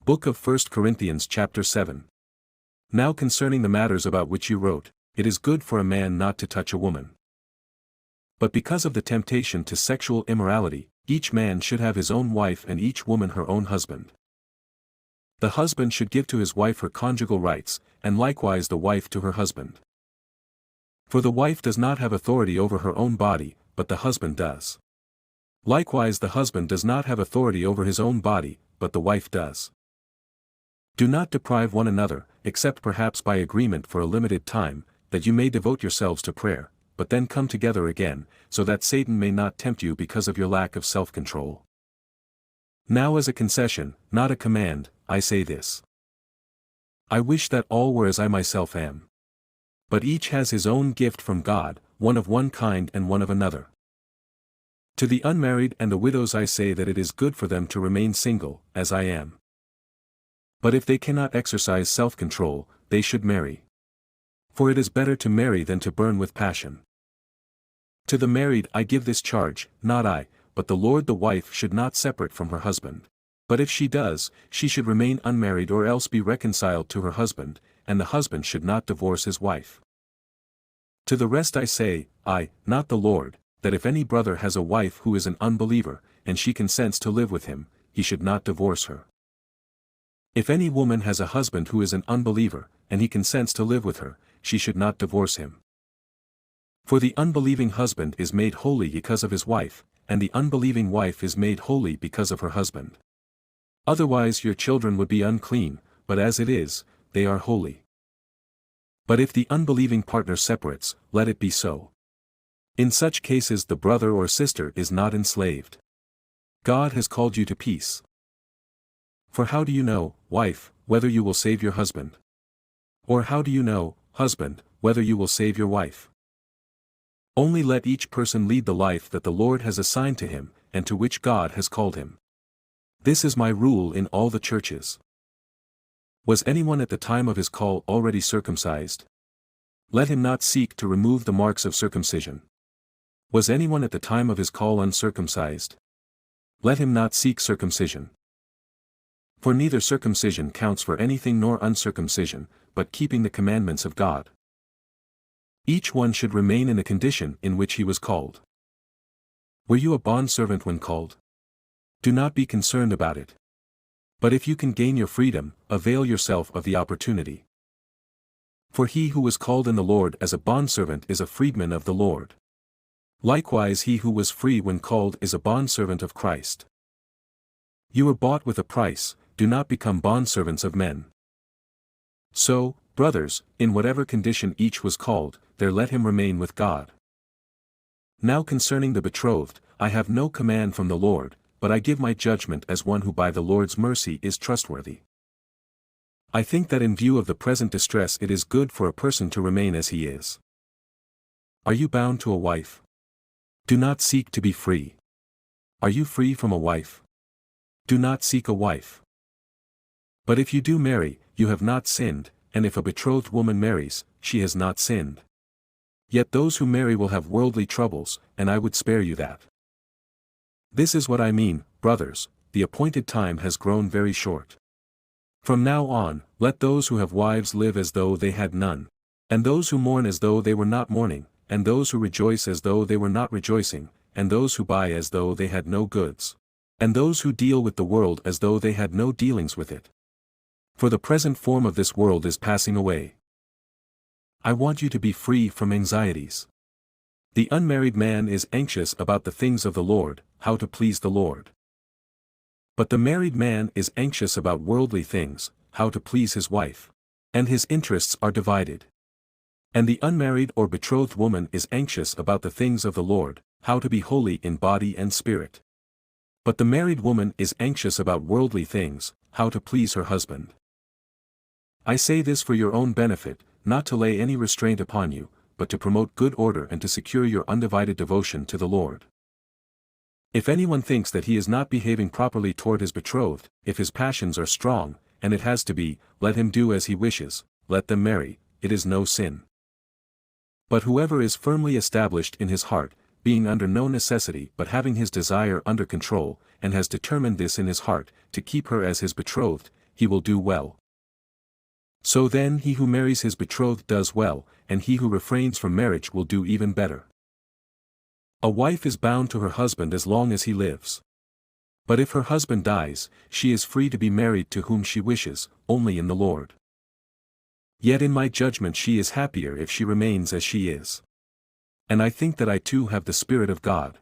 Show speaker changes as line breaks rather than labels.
Book of 1 Corinthians chapter 7. Now concerning the matters about which you wrote, it is good for a man not to touch a woman. But because of the temptation to sexual immorality, each man should have his own wife and each woman her own husband. The husband should give to his wife her conjugal rights, and likewise the wife to her husband. For the wife does not have authority over her own body, but the husband does. Likewise the husband does not have authority over his own body, but the wife does. Do not deprive one another, except perhaps by agreement for a limited time, that you may devote yourselves to prayer, but then come together again, so that Satan may not tempt you because of your lack of self-control. Now as a concession, not a command, I say this. I wish that all were as I myself am. But each has his own gift from God, one of one kind and one of another. To the unmarried and the widows I say that it is good for them to remain single, as I am. But if they cannot exercise self-control, they should marry. For it is better to marry than to burn with passion. To the married I give this charge, not I, but the Lord. The wife should not separate from her husband. But if she does, she should remain unmarried or else be reconciled to her husband, and the husband should not divorce his wife. To the rest I say, I, not the Lord, that if any brother has a wife who is an unbeliever, and she consents to live with him, he should not divorce her. If any woman has a husband who is an unbeliever, and he consents to live with her, she should not divorce him. For the unbelieving husband is made holy because of his wife, and the unbelieving wife is made holy because of her husband. Otherwise your children would be unclean, but as it is, they are holy. But if the unbelieving partner separates, let it be so. In such cases the brother or sister is not enslaved. God has called you to peace. For how do you know, wife, whether you will save your husband? Or how do you know, husband, whether you will save your wife? Only let each person lead the life that the Lord has assigned to him, and to which God has called him. This is my rule in all the churches. Was anyone at the time of his call already circumcised? Let him not seek to remove the marks of circumcision. Was anyone at the time of his call uncircumcised? Let him not seek circumcision. For neither circumcision counts for anything nor uncircumcision, but keeping the commandments of God. Each one should remain in the condition in which he was called. Were you a bondservant when called? Do not be concerned about it. But if you can gain your freedom, avail yourself of the opportunity. For he who was called in the Lord as a bondservant is a freedman of the Lord. Likewise he who was free when called is a bondservant of Christ. You were bought with a price, do not become bondservants of men. So, brothers, in whatever condition each was called, there let him remain with God. Now concerning the betrothed, I have no command from the Lord, but I give my judgment as one who by the Lord's mercy is trustworthy. I think that in view of the present distress it is good for a person to remain as he is. Are you bound to a wife? Do not seek to be free. Are you free from a wife? Do not seek a wife. But if you do marry, you have not sinned, and if a betrothed woman marries, she has not sinned. Yet those who marry will have worldly troubles, and I would spare you that. This is what I mean, brothers, the appointed time has grown very short. From now on, let those who have wives live as though they had none, and those who mourn as though they were not mourning, and those who rejoice as though they were not rejoicing, and those who buy as though they had no goods, and those who deal with the world as though they had no dealings with it. For the present form of this world is passing away. I want you to be free from anxieties. The unmarried man is anxious about the things of the Lord, how to please the Lord. But the married man is anxious about worldly things, how to please his wife. And his interests are divided. And the unmarried or betrothed woman is anxious about the things of the Lord, how to be holy in body and spirit. But the married woman is anxious about worldly things, how to please her husband. I say this for your own benefit, not to lay any restraint upon you, but to promote good order and to secure your undivided devotion to the Lord. If anyone thinks that he is not behaving properly toward his betrothed, if his passions are strong, and it has to be, let him do as he wishes, let them marry, it is no sin. But whoever is firmly established in his heart, being under no necessity but having his desire under control, and has determined this in his heart, to keep her as his betrothed, he will do well. So then he who marries his betrothed does well, and he who refrains from marriage will do even better. A wife is bound to her husband as long as he lives. But if her husband dies, she is free to be married to whom she wishes, only in the Lord. Yet in my judgment she is happier if she remains as she is. And I think that I too have the Spirit of God.